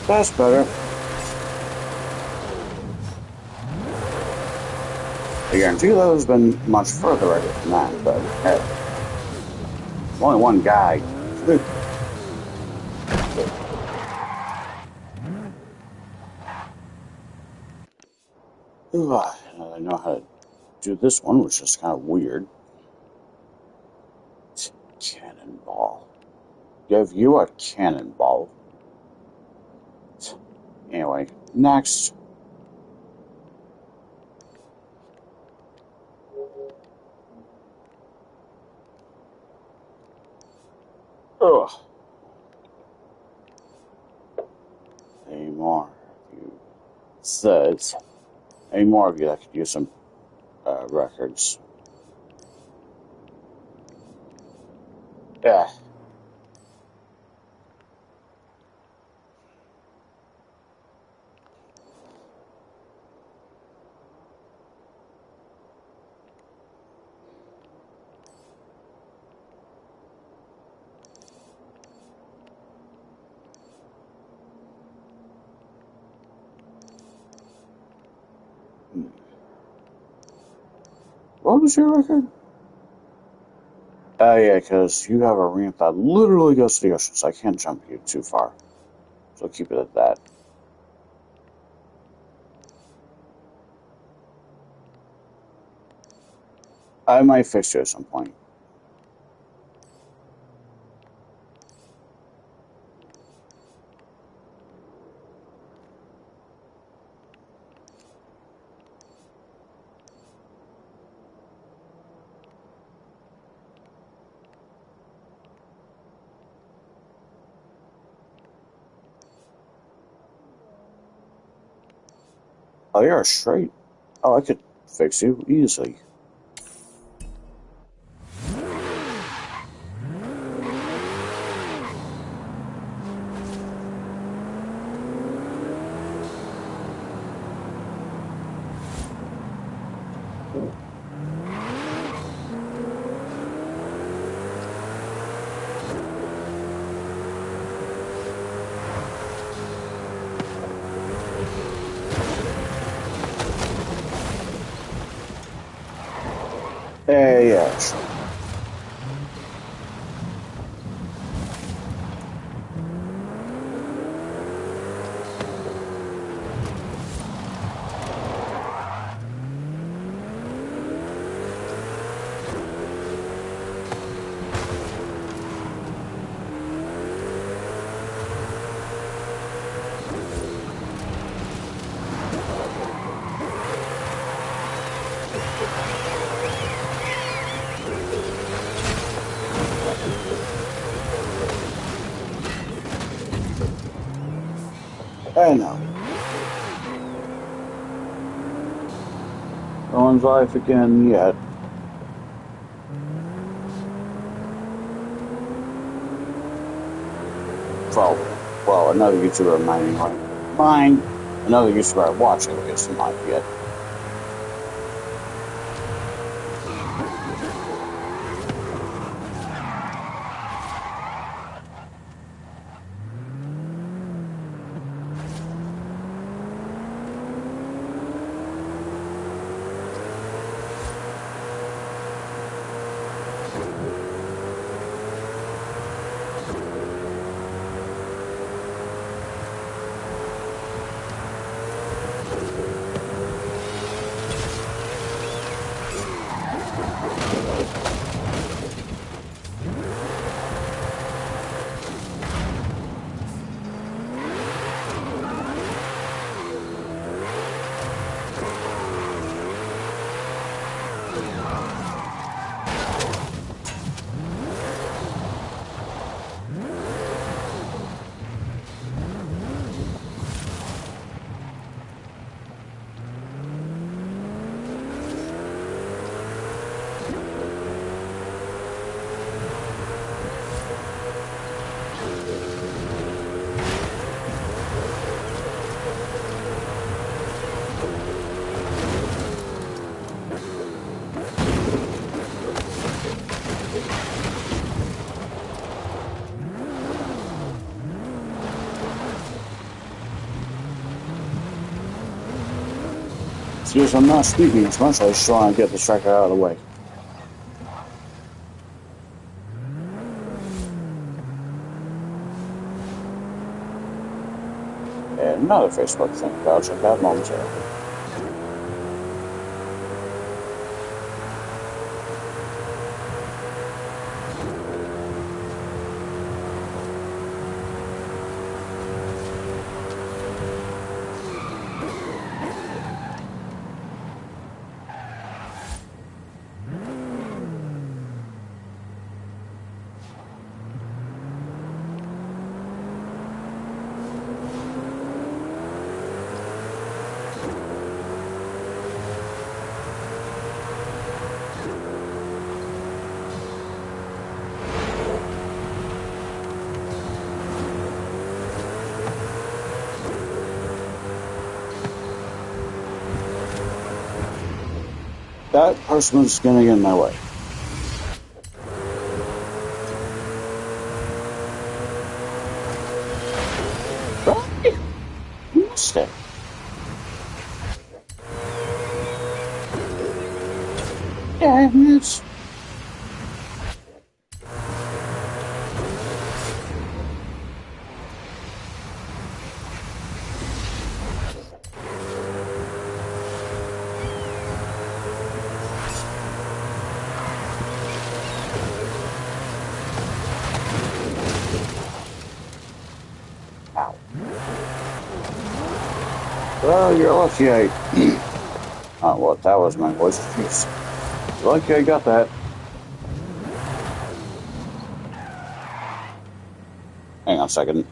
That's better. I guarantee those have been much further than that, but hey, only one guy. I know how to do this one, which is kind of weird. Cannonball. Give you a cannonball. Anyway, next. Ugh. says any more of you that could use some records. Yeah. What was your record? Oh, yeah, because you have a ramp that literally goes to the ocean, so I can't jump you too far. So keep it at that. I might fix you at some point. Oh, you're straight. Oh, I could fix you easily. Yeah, sure. I know. No one's life again yet. Well, another YouTuber mining right. Mine. Another YouTuber I watch anyways, not yet. Excuse, I'm not speaking as much. I just want to get this tracker out of the way. And another Facebook thing, but I'll check that momentarily. That person was gonna get in my way. Right? You missed it. Damn it. Ow. Well, you're lucky oh, well, that was my voice. Jeez. Lucky I got that. Hang on a second.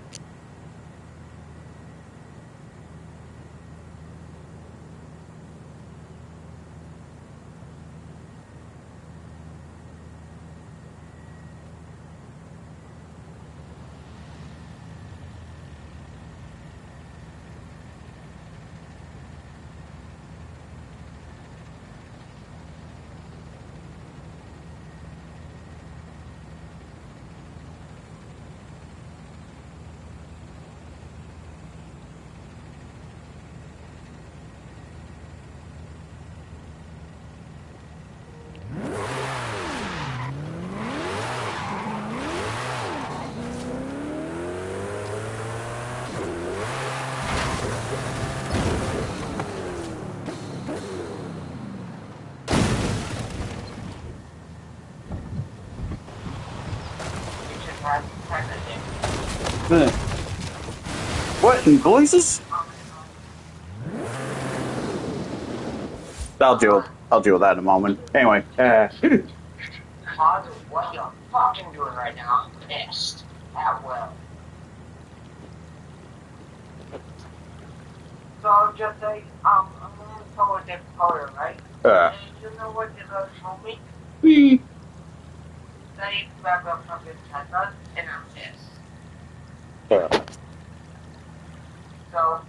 What in blazes? I'll deal with that in a moment. Anyway, What you're fucking doing right now, I'm pissed. At will. So just say, I'm moving forward this photo, right? And you know what you told me? They grab up from this headset, and I'm pissed. So,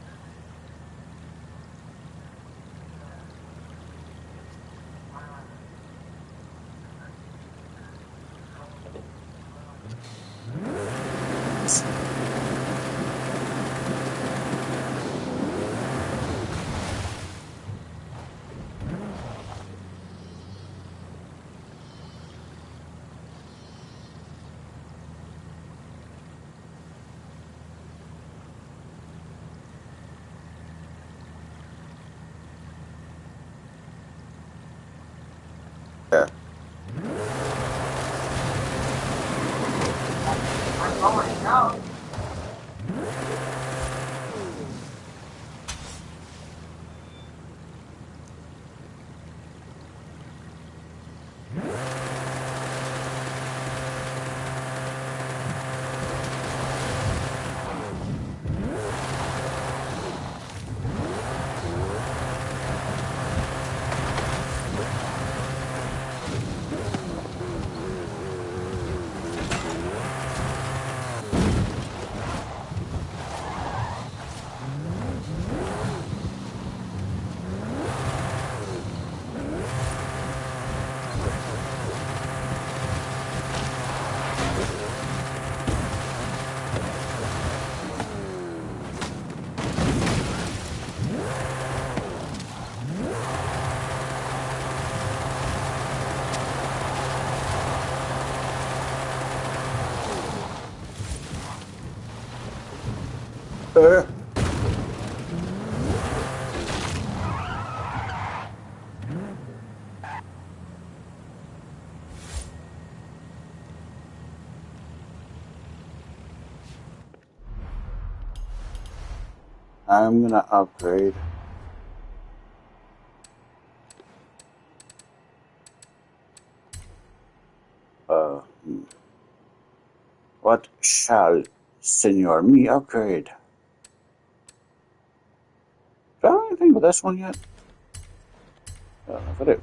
yeah. I'm going out. I'm gonna upgrade. What shall Senor me upgrade? Do I have anything with this one yet? I don't know if I do.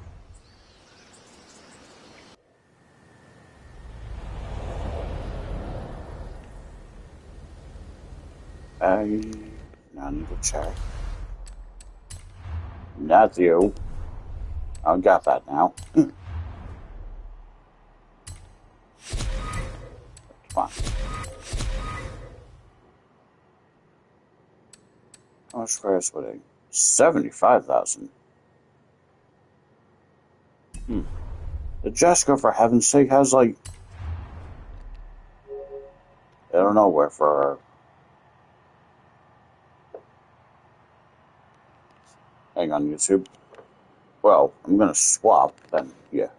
I now need to check. Not you. I got that now. Fine. How much for his wedding? 75,000. The Jessica, for heaven's sake, has like, I don't know where for her. Hang on, YouTube. Well, I'm gonna swap then. Yeah.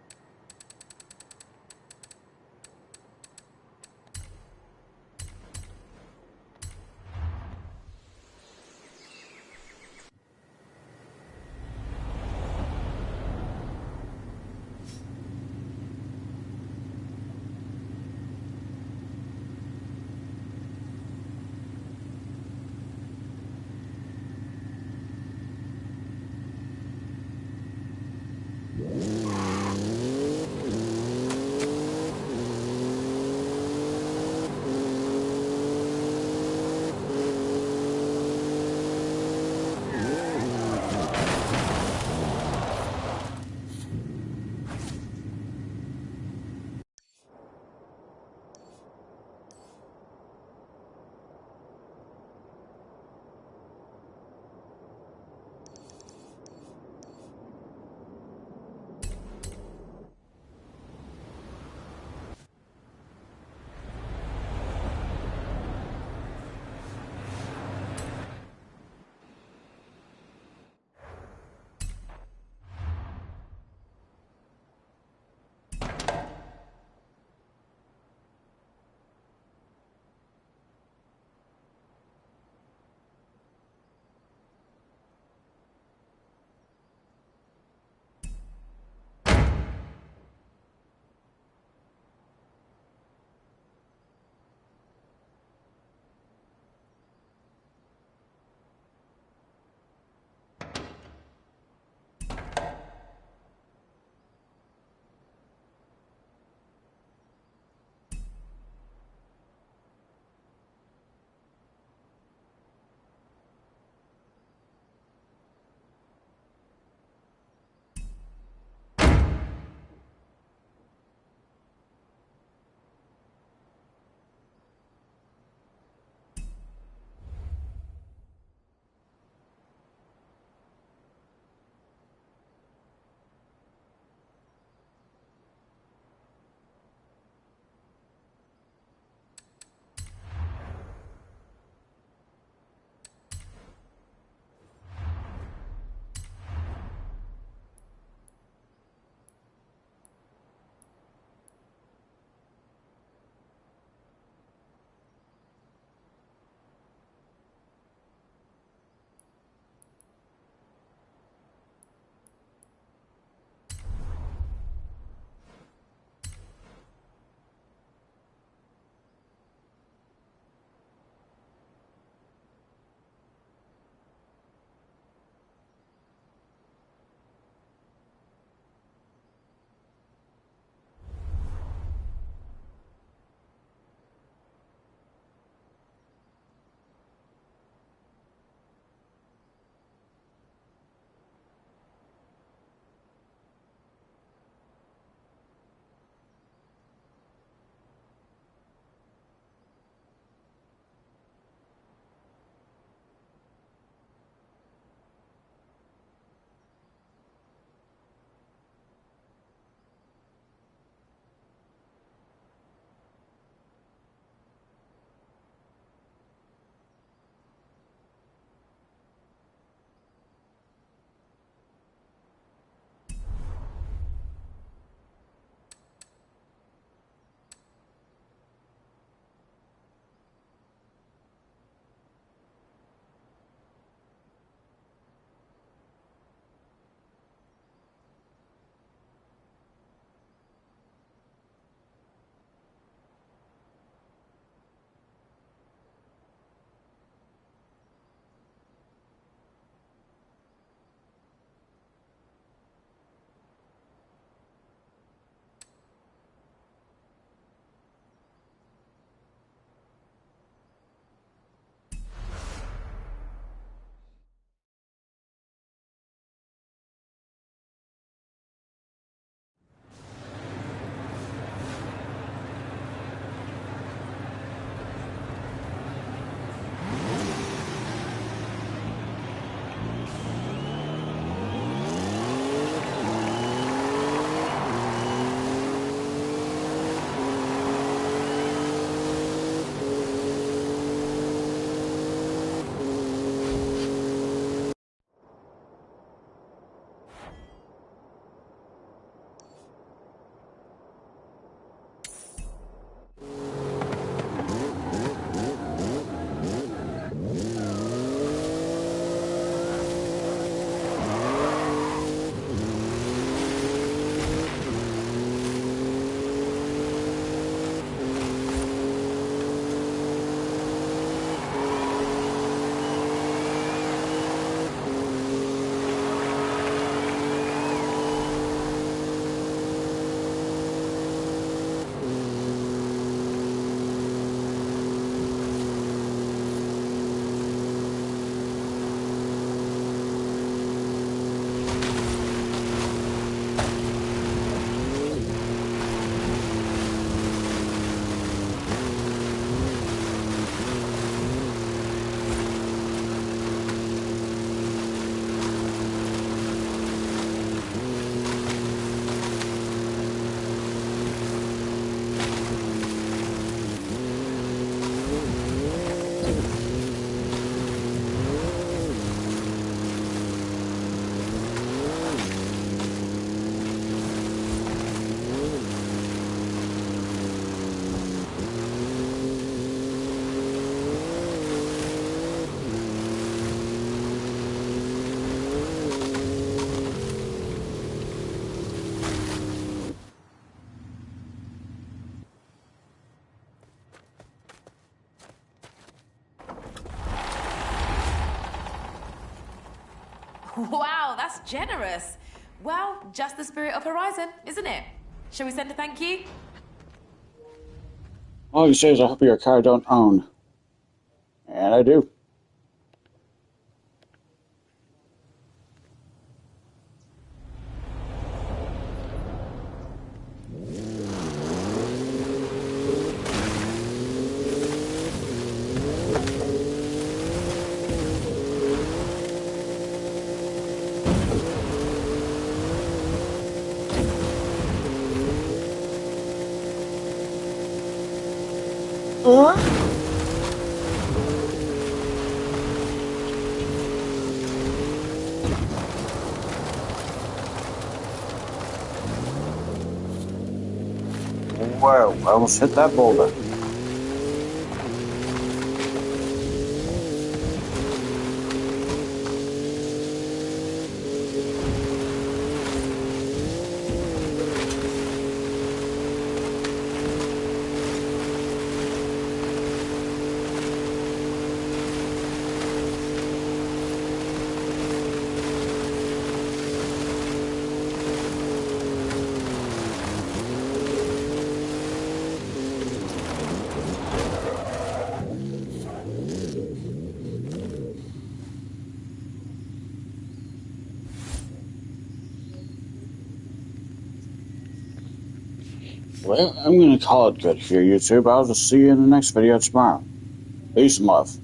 Wow, that's generous. Well, just the spirit of Horizon, isn't it? Shall we send a thank you? All you say is I hope your car don't own. And I do. Whoa, I almost hit that boulder. Well, I'm going to call it good here, YouTube. I'll just see you in the next video tomorrow. Peace and love.